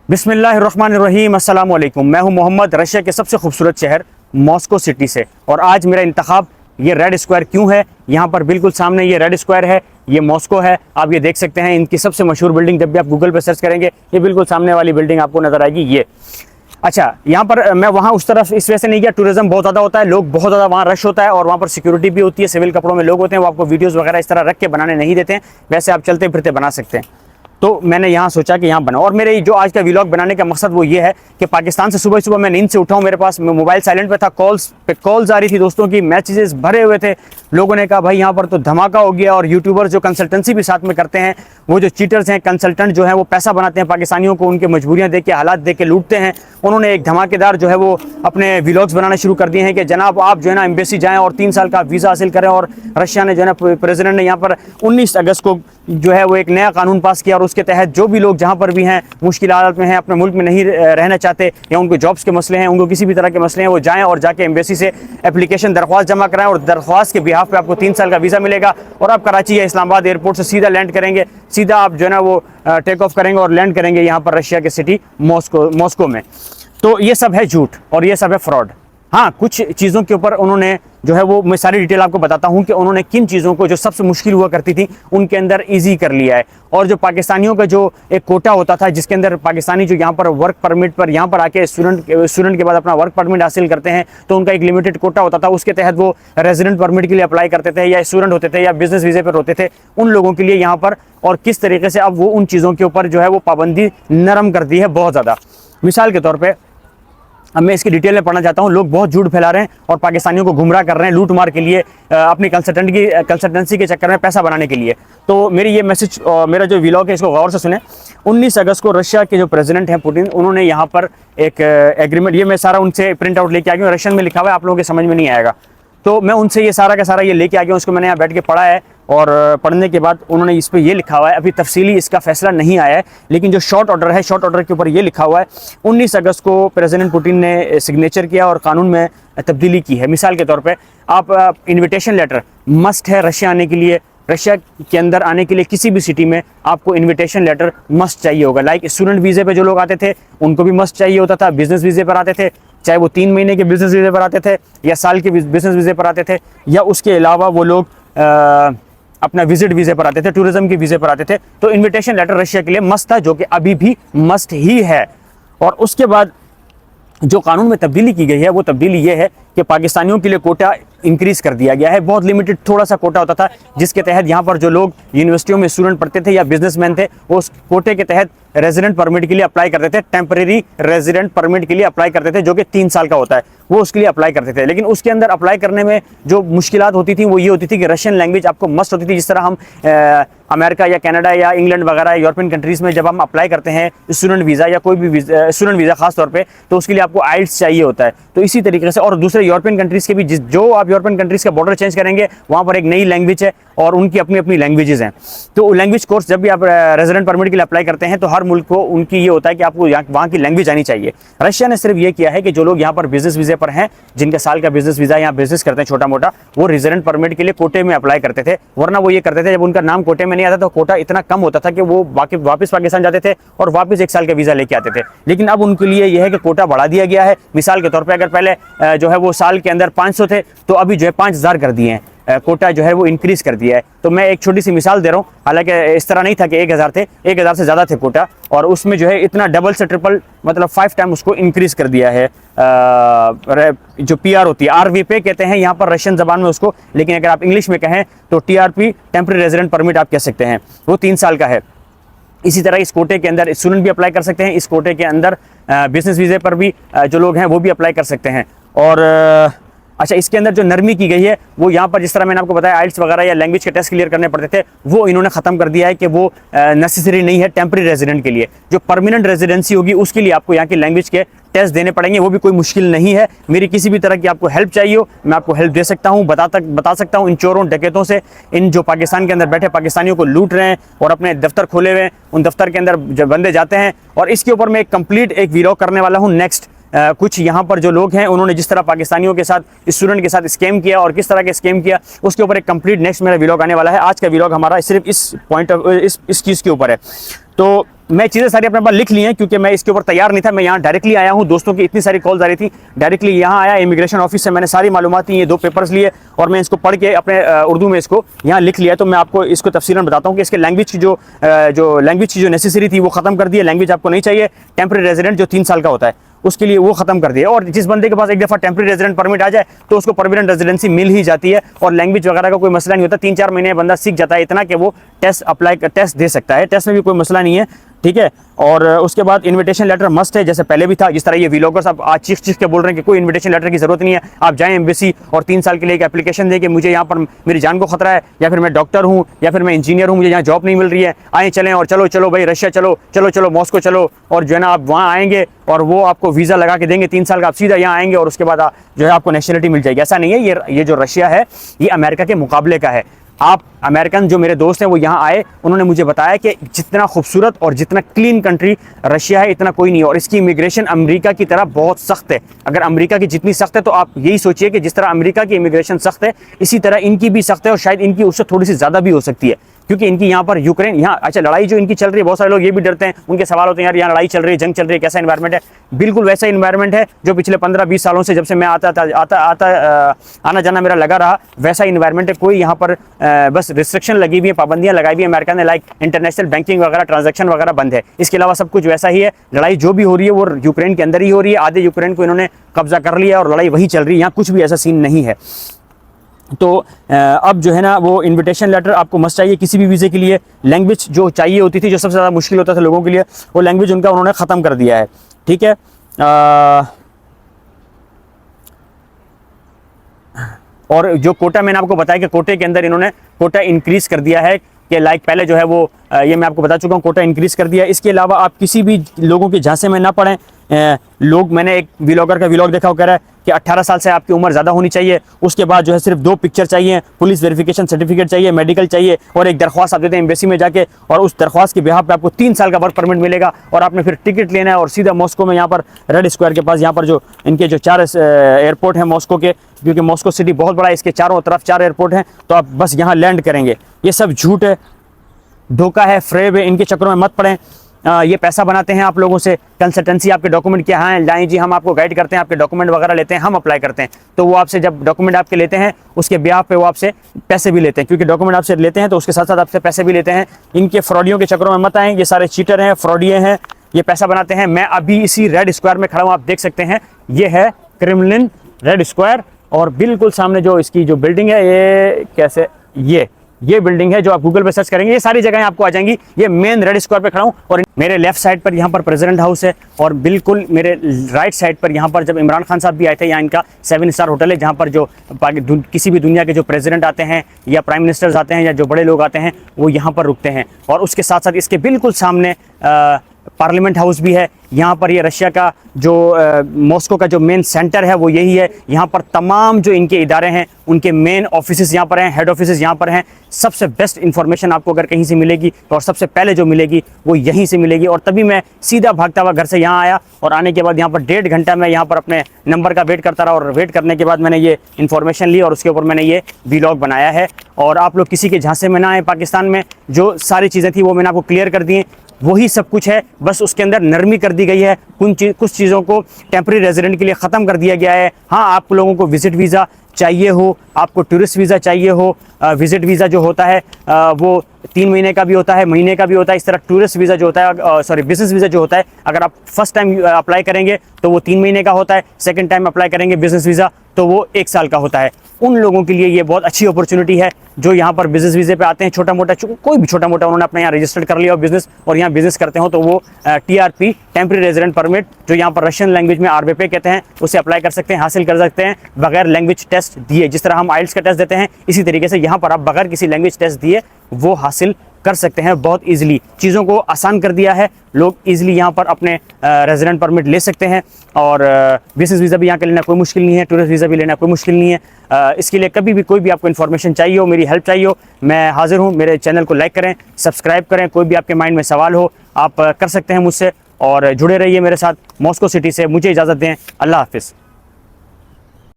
बिस्मिल्लाहिर्रहमानिर्रहीम, अस्सलाम वालेकुम। मैं हूं मोहम्मद, रशिया के सबसे खूबसूरत शहर मॉस्को सिटी से। और आज मेरा इंतखाब ये रेड स्क्वायर क्यों है। यहाँ पर बिल्कुल सामने ये रेड स्क्वायर है, ये मॉस्को है। आप ये देख सकते हैं, इनकी सबसे मशहूर बिल्डिंग जब भी आप गूगल पर सर्च करेंगे ये बिल्कुल सामने वाली बिल्डिंग आपको नजर आएगी। ये अच्छा, यहाँ पर मैं वहाँ उस तरफ इस वजह से नहीं गया, टूरिज्म बहुत ज़्यादा होता है, लोग बहुत ज़्यादा वहाँ रश होता है और वहाँ पर सिक्योरिटी भी होती है, सिविल कपड़ों में लोग होते हैं, वो आपको वीडियोस वगैरह इस तरह रख के बनाने नहीं देते हैं। वैसे आप चलते फिरते बना सकते हैं। तो मैंने यहाँ सोचा कि यहाँ बनाओ। और मेरे जो आज का व्लॉग बनाने का मकसद वो ये है कि पाकिस्तान से सुबह सुबह मैं नींद से उठा हूँ, मेरे पास मोबाइल साइलेंट पे था, कॉल्स आ रही थी दोस्तों की, मैसेजेस भरे हुए थे। लोगों ने कहा भाई यहाँ पर तो धमाका हो गया। और यूट्यूबर्स जो कंसल्टेंसी भी साथ में करते हैं, वो जो चीटर्स हैं, कंसल्टेंट जो है वो पैसा बनाते हैं पाकिस्तानियों को, उनके मजबूरियाँ देख के, हालात देख के लूटते हैं। उन्होंने एक धमाकेदार जो है वो अपने व्लॉग्स बनाना शुरू कर दिए हैं कि जनाब आप जो है ना एम्बेसी जाएँ और 3 साल का वीज़ा हासिल करें। और रशिया ने जो है ना, प्रेसिडेंट ने यहाँ पर 19 अगस्त को जो है वो एक नया कानून पास किया और उसके तहत जो भी लोग जहाँ पर भी हैं, मुश्किल हालत में हैं, अपने मुल्क में नहीं रहना चाहते या उनको जॉब्स के मसले हैं, उनको किसी भी तरह के मसले हैं, वो जाएँ और जाके एम्बेसी से एप्लीकेशन दरख्वास्त जमा कराएं और दरख्वास्त के बिहाफ पे आपको 3 साल का वीज़ा मिलेगा। और आप कराची या इस्लामाबाद एयरपोर्ट से सीधा लैंड करेंगे, सीधा आप जो है ना वो टेक ऑफ करेंगे और लैंड करेंगे यहाँ पर रशिया के सिटी मॉस्को में। तो ये सब है झूठ और ये सब है फ्रॉड। हाँ, कुछ चीज़ों के ऊपर उन्होंने जो है वो, मैं सारी डिटेल आपको बताता हूँ कि उन्होंने किन चीज़ों को जो सबसे मुश्किल हुआ करती थी उनके अंदर इजी कर लिया है। और जो पाकिस्तानियों का जो एक कोटा होता था, जिसके अंदर पाकिस्तानी जो यहाँ पर वर्क परमिट पर यहाँ पर आके स्टूडेंट के बाद अपना वर्क परमिट हासिल करते हैं, तो उनका एक लिमिटेड कोटा होता था, उसके तहत वो रेजिडेंट परमिट के लिए अप्लाई करते थे, या स्टूडेंट होते थे या बिजनेस वीज़े पर होते थे, उन लोगों के लिए यहाँ पर। और किस तरीके से अब वो उन चीज़ों के ऊपर जो है वो पाबंदी नरम कर दी है बहुत ज़्यादा। मिसाल के तौर पर अब मैं इसकी डिटेल में पढ़ना चाहता हूँ। लोग बहुत झूठ फैला रहे हैं और पाकिस्तानियों को गुमराह कर रहे हैं लूट मार के लिए, अपनी कंसल्टेंसी के चक्कर में पैसा बनाने के लिए। तो मेरी ये मैसेज, मेरा जो व्लॉग है इसको गौर से सुने। 19 अगस्त को रशिया के जो प्रेसिडेंट हैं पुतिन, उन्होंने यहाँ पर एक एग्रीमेंट, ये मैं सारा उनसे प्रिंट आउट लेके आ गया हूँ, रशियन में लिखा हुआ है, आप लोगों के समझ में नहीं आएगा। तो मैं उनसे ये सारा का सारा ये लेके आ गया हूँ, उसको मैंने यहाँ बैठ के पढ़ा है। और पढ़ने के बाद उन्होंने इस पर ये लिखा हुआ है, अभी तफसीली इसका फैसला नहीं आया है, लेकिन जो शॉर्ट ऑर्डर है, शॉर्ट ऑर्डर के ऊपर ये लिखा हुआ है 19 अगस्त को प्रेसिडेंट पुतिन ने सिग्नेचर किया और कानून में तब्दीली की है। मिसाल के तौर पे आप इन्विटेशन लेटर मस्ट है रशिया आने के लिए, रशिया के अंदर आने के लिए किसी भी सिटी में आपको इन्विटेशन लेटर मस्ट चाहिए होगा। लाइक स्टूडेंट वीज़े पे जो लोग आते थे उनको भी मस्ट चाहिए होता था, बिजनेस वीज़े पर आते थे, चाहे वो 3 महीने के बिजनेस वीज़े पर आते थे या साल के बिजनेस वीज़े पर आते थे, या उसके अलावा वो लोग अपना विजिट वीज़े पर आते थे, टूरिज्म के वीज़े पर आते थे। तो इन्विटेशन लेटर रशिया के लिए मस्ट था, जो कि अभी भी मस्ट ही है। और उसके बाद जो कानून में तब्दीली की गई है वो तब्दीली ये है कि पाकिस्तानियों के लिए कोटा इंक्रीज़ कर दिया गया है। बहुत लिमिटेड थोड़ा सा कोटा होता था, जिसके तहत यहाँ पर जो लोग यूनिवर्सिटियों में स्टूडेंट पढ़ते थे या बिजनेसमैन थे, वो उस कोटे के तहत रेजिडेंट परमिट के लिए अप्लाई करते थे, टेम्परेरी रेजिडेंट परमिट के लिए अप्लाई करते थे, जो कि 3 साल का होता है, वो उसके लिए अप्लाई करते थे। लेकिन उसके अंदर अप्लाई करने में जो मुश्किलात होती थी वो ये होती थी कि रशियन लैंग्वेज आपको मस्ट होती थी। जिस तरह हम अमेरिका या कनाडा या इंग्लैंड वगैरह यूरोपियन कंट्रीज़ में जब हम अप्लाई करते हैं स्टूडेंट वीज़ा या कोई भी स्टूडेंट वीज़ा खास तौर पे, तो उसके लिए आपको आइल्स चाहिए होता है। तो इसी तरीके से और दूसरे यूरोपियन कंट्रीज़ के भी, जो आप यूरोपियन कंट्रीज़ का बॉर्डर चेंज करेंगे वहाँ पर एक नई लैंग्वेज है और उनकी अपनी अपनी लैंग्वेजेस हैं। तो लैंग्वेज कोर्स जब भी आप रेजिडेंट परमिट के लिए अप्लाई करते हैं तो हर मुल्क को उनकी ये होता है कि आपको वहाँ की लैंग्वेज आनी चाहिए। रशिया ने सिर्फ ये किया है कि जो लोग यहाँ पर बिजनेस वीज़े पर हैं, जिनका साल का बिजनेस वीज़ा, यहाँ बिजनेस करते हैं छोटा मोटा, वो रेजिडेंट परमिट के लिए कोटे में अप्लाई करते थे। वरना वो ये करते थे, जब उनका नाम कोटे में नहीं आता तो कोटा इतना कम होता था कि वो वापस पाकिस्तान जाते थे और वापस 1 साल का वीज़ा लेके आते थे। लेकिन अब उनके लिए यह है कि कोटा बढ़ा दिया गया है। मिसाल के तौर पर अगर पहले जो है वो साल के अंदर 500 थे, तो अभी जो है 5000 कर दिए हैं, कोटा जो है वो इंक्रीज़ कर दिया है। तो मैं एक छोटी सी मिसाल दे रहा हूँ, हालांकि इस तरह नहीं था कि 1000 थे, 1000 से ज़्यादा थे कोटा, और उसमें जो है इतना डबल से ट्रिपल, मतलब 5 टाइम उसको इंक्रीज़ कर दिया है। जो PR होती है, RVP कहते हैं यहाँ पर रशियन ज़बान में उसको, लेकिन अगर आप इंग्लिश में कहें तो TRP, टेम्परेरी रेजिडेंट परमिट आप कह सकते हैं, वो 3 साल का है। इसी तरह इस कोटे के अंदर स्टूडेंट भी अप्लाई कर सकते हैं, इस कोटे के अंदर बिजनेस वीज़े पर भी जो लोग हैं वो भी अप्लाई कर सकते हैं। और अच्छा, इसके अंदर जो नरमी की गई है वो यहाँ पर, जिस तरह मैंने आपको बताया आइल्स वगैरह या लैंग्वेज के टेस्ट क्लियर करने पड़ते थे, वो इन्होंने ख़त्म कर दिया है कि वो नेसेसरी नहीं है टेम्परेरी रेजिडेंट के लिए। जो परमानेंट रेजिडेंसी होगी उसके लिए आपको यहाँ की लैंग्वेज के टेस्ट देने पड़ेंगे, वो भी कोई मुश्किल नहीं है। मेरी किसी भी तरह की आपको हेल्प चाहिए हो, मैं आपको हेल्प दे सकता हूँ, बता सकता हूँ इन चोरों डकैतों से, इन जो पाकिस्तान के अंदर बैठे पाकिस्तानियों को लूट रहे हैं और अपने दफ्तर खोले हुए हैं, उन दफ्तर के अंदर जब बंदे जाते हैं। और इसके ऊपर मैं एक कंप्लीट एक व्लॉग करने वाला हूँ नेक्स्ट। कुछ यहाँ पर जो लोग हैं उन्होंने जिस तरह पाकिस्तानियों के साथ, स्टूडेंट के साथ स्कैम किया और किस तरह के स्कैम किया, उसके ऊपर एक कंप्लीट नेक्स्ट मेरा व्लॉग आने वाला है। आज का व्लॉग हमारा सिर्फ इस पॉइंट ऑफ इस चीज़ के ऊपर है। तो मैं चीज़ें सारी अपने पास लिख ली हैं क्योंकि मैं इसके ऊपर तैयार नहीं था। मैं यहाँ डायरेक्टली आया हूँ, दोस्तों की इतनी सारी कॉल्स आ रही थी, डायरेक्टली यहाँ आया, इमिग्रेशन ऑफिस से मैंने सारी मालूमात ये 2 पेपर्स लिए और मैं इसको पढ़ के अपने उर्दू में इसको यहाँ लिख लिया। तो मैं आपको इसको तफसीलन बताता हूँ कि इसके लैंग्वेज की जो लैंग्वेज की जो नेसेसरी थी वो ख़त्म कर दी है। लैंग्वेज आपको नहीं चाहिए। टेम्प्रेरी रेजिडेंट जो 3 साल का होता है उसके लिए वो खत्म कर दिया। और जिस बंदे के पास एक दफ़ा टेम्प्रेरी रेजिडेंट परमिट आ जाए तो उसको परमानेंट रेजिडेंसी मिल ही जाती है और लैंग्वेज वगैरह का कोई मसला नहीं होता। 3-4 महीने बंदा सीख जाता है इतना कि वो टेस्ट दे सकता है। टेस्ट में भी कोई मसला नहीं है, ठीक है। और उसके बाद इनविटेशन लेटर मस्ट है, जैसे पहले भी था। जिस तरह ये व्लॉगर्स अब आज चीख के बोल रहे हैं कि कोई इनविटेशन लेटर की जरूरत नहीं है, आप जाएं एम्बेसी और 3 साल के लिए एक एप्लीकेशन दें कि मुझे यहाँ पर मेरी जान को खतरा है, या फिर मैं डॉक्टर हूँ, या फिर मैं इंजीनियर हूँ, मुझे यहाँ जॉब नहीं मिल रही है, आए चलें और चलो चलो भाई रशिया चलो, चलो चलो मॉस्को चलो, और जो है ना आप वहाँ आएंगे और वो आपको वीज़ा लगा के देंगे 3 साल का, आप सीधा यहाँ आएंगे और उसके बाद जो है आपको नेशनलिटी मिल जाएगी। ऐसा नहीं है। ये जो रशिया है ये अमेरिका के मुकाबले का है। आप अमेरिकन जो मेरे दोस्त हैं वो यहाँ आए, उन्होंने मुझे बताया कि जितना खूबसूरत और जितना क्लीन कंट्री रशिया है इतना कोई नहीं है। और इसकी इमिग्रेशन अमेरिका की तरह बहुत सख्त है। अगर अमेरिका की जितनी सख्त है तो आप यही सोचिए कि जिस तरह अमेरिका की इमिग्रेशन सख्त है इसी तरह इनकी भी सख्त है, और शायद इनकी उससे थोड़ी सी ज़्यादा भी हो सकती है, क्योंकि इनकी यहाँ पर यूक्रेन, यहाँ अच्छा लड़ाई जो इनकी चल रही है, बहुत सारे लोग ये भी डरते हैं, उनके सवाल होते हैं यार यहाँ लड़ाई चल रही है, जंग चल रही है, कैसा इन्वायरमेंट है। बिल्कुल वैसा इन्वायरमेंट है जो पिछले 15-20 सालों से जब से मैं आना जाना मेरा लगा रहा, वैसा इन्वायरमेंट है। कोई यहाँ पर बस रिस्ट्रिक्शन लगी हुई है, पाबंदियाँ लगाई हुई है अमेरिका ने, लाइक इंटरनेशनल बैंकिंग वगैरह, ट्रांजैक्शन वगैरह बंद है। इसके अलावा सब कुछ वैसा ही है। लड़ाई जो भी हो रही है वो यूक्रेन के अंदर ही हो रही है। आधे यूक्रेन को इन्होंने कब्जा कर लिया और लड़ाई वही चल रही है, यहाँ कुछ भी ऐसा सीन नहीं है। तो अब जो है ना वो इनविटेशन लेटर आपको मस्ट चाहिए किसी भी वीज़े के लिए। लैंग्वेज जो चाहिए होती थी, जो सबसे ज़्यादा मुश्किल होता था लोगों के लिए, वो लैंग्वेज उनका उन्होंने ख़त्म कर दिया है, ठीक है। और जो कोटा मैंने आपको बताया कि कोटे के अंदर इन्होंने कोटा इंक्रीज़ कर दिया है कि लाइक पहले जो है वो ये मैं आपको बता चुका हूँ, कोटा इंक्रीज़ कर दिया है। इसके अलावा आप किसी भी लोगों के झांसे में ना पड़ें। लोग, मैंने एक व्लॉगर का व्लॉग देखा, वो कह रहा है कि 18 साल से आपकी उम्र ज़्यादा होनी चाहिए, उसके बाद जो है सिर्फ 2 पिक्चर चाहिए, पुलिस वेरिफिकेशन सर्टिफिकेट चाहिए, मेडिकल चाहिए, और एक दरख्वास्त आप देते हैं एम्बेसी में जाके, और उस दरख्वास्त के बिहाफ पे आपको 3 साल का वर्क परमिट मिलेगा। और आपने फिर टिकट लेना है और सीधा मॉस्को में, यहाँ पर रेड स्क्वायर के पास, यहाँ पर जो इनके जो 4 एयरपोर्ट हैं मॉस्को के, क्योंकि मॉस्को सिटी बहुत बड़ा है, इसके चारों तरफ 4 एयरपोर्ट हैं, तो आप बस यहाँ लैंड करेंगे। ये सब झूठ है, धोखा है, फ्रेब है, इनके चक्करों में मत पड़ें। ये पैसा बनाते हैं आप लोगों से, कंसल्टेंसी आपके डॉक्यूमेंट क्या हैं, लाएं जी हम आपको गाइड करते हैं, आपके डॉक्यूमेंट वगैरह लेते हैं, हम अप्लाई करते हैं। तो वो आपसे जब डॉक्यूमेंट आपके लेते हैं उसके ब्याह पे वो आपसे पैसे भी लेते हैं, क्योंकि डॉक्यूमेंट आपसे लेते हैं तो उसके साथ साथ आपसे पैसे भी लेते हैं। इनके फ्रॉडियों के चक्करों में मत आएँ, ये सारे चीटर हैं, फ्रॉडिये हैं, ये पैसा बनाते हैं। मैं अभी इसी रेड स्क्वायर में खड़ा हूँ, आप देख सकते हैं, ये है क्रेमलिन रेड स्क्वायर, और बिल्कुल सामने जो इसकी जो बिल्डिंग है, ये कैसे, ये बिल्डिंग है जो आप गूगल पे सर्च करेंगे ये सारी जगहें आपको आ जाएंगी। ये मेन रेड स्क्वायर पे खड़ा हूँ, और मेरे लेफ्ट साइड पर यहाँ पर प्रेसिडेंट हाउस है, और बिल्कुल मेरे राइट साइड पर यहाँ पर जब इमरान खान साहब भी आए थे, यहाँ इनका 7 स्टार होटल है, जहाँ पर जो किसी भी दुनिया के जो प्रेसिडेंट आते हैं या प्राइम मिनिस्टर्स आते हैं या जो बड़े लोग आते हैं वो यहाँ पर रुकते हैं। और उसके साथ साथ इसके बिल्कुल सामने पार्लियामेंट हाउस भी है। यहाँ पर ये रशिया का जो मॉस्को का जो मेन सेंटर है वो यही है। यहाँ पर तमाम जो इनके इदारे हैं उनके मेन ऑफिसेस यहाँ पर हैं, हेड ऑफिसेस यहाँ पर हैं। सबसे बेस्ट इंफॉर्मेशन आपको अगर कहीं से मिलेगी और सबसे पहले जो मिलेगी वो यहीं से मिलेगी। और तभी मैं सीधा भागता हुआ घर से यहाँ आया, और आने के बाद यहाँ पर 1.5 घंटा मैं यहाँ पर अपने नंबर का वेट करता रहा, और वेट करने के बाद मैंने ये इन्फॉर्मेशन ली और उसके ऊपर मैंने ये व्लॉग बनाया है। और आप लोग किसी के झांसे में ना आए। पाकिस्तान में जो सारी चीज़ें थी वो मैंने आपको क्लियर कर दी हैं, वही सब कुछ है, बस उसके अंदर नरमी कर दी गई है। कुछ चीज़ों को टेम्प्रेरी रेजिडेंट के लिए ख़त्म कर दिया गया है। हाँ, आप लोगों को विजिट वीज़ा चाहिए हो, आपको टूरिस्ट वीज़ा चाहिए हो, विजिट वीज़ा जो होता है वो 3 महीने का भी होता है, महीने का भी होता है। इस तरह टूरिस्ट वीज़ा जो होता है, बिजनेस वीज़ा जो होता है, अगर आप फर्स्ट टाइम अप्लाई करेंगे तो वो 3 महीने का होता है, सेकंड टाइम अप्लाई करेंगे बिजनेस वीज़ा तो वो 1 साल का होता है। उन लोगों के लिए ये बहुत अच्छी अपॉर्चुनिटी है जो यहाँ पर बिजनेस वीज़े पे आते हैं। छोटा मोटा कोई भी छोटा मोटा उन्होंने अपने यहाँ रजिस्टर्ड कर लिया हो बिजनेस, और यहाँ बिजनेस करते हो, तो वो TRP टेम्प्रेरी रेजिडेंट परमिट जो यहाँ पर रशियन लैंग्वेज में RVP कहते हैं, उसे अप्लाई कर सकते हैं, हासिल कर सकते हैं बगैर लैंग्वेज टेस्ट दिए। जिस तरह हम IELTS का टेस्ट देते हैं इसी तरीके से यहाँ पर आप बगैर किसी लैंग्वेज टेस्ट दिए वो हासिल कर सकते हैं। बहुत इजीली चीज़ों को आसान कर दिया है, लोग इजीली यहाँ पर अपने रेजिडेंट परमिट ले सकते हैं। और बिजनेस वीज़ा भी यहाँ का लेना कोई मुश्किल नहीं है, टूरिस्ट वीज़ा भी लेना कोई मुश्किल नहीं है। इसके लिए कभी भी कोई भी आपको इन्फॉर्मेशन चाहिए हो, मेरी हेल्प चाहिए हो, मैं हाजिर हूँ। मेरे चैनल को लाइक करें, सब्सक्राइब करें, कोई भी आपके माइंड में सवाल हो आप कर सकते हैं मुझसे, और जुड़े रहिए मेरे साथ। मॉस्को सिटी से मुझे इजाज़त दें। अल्लाह हाफिज़।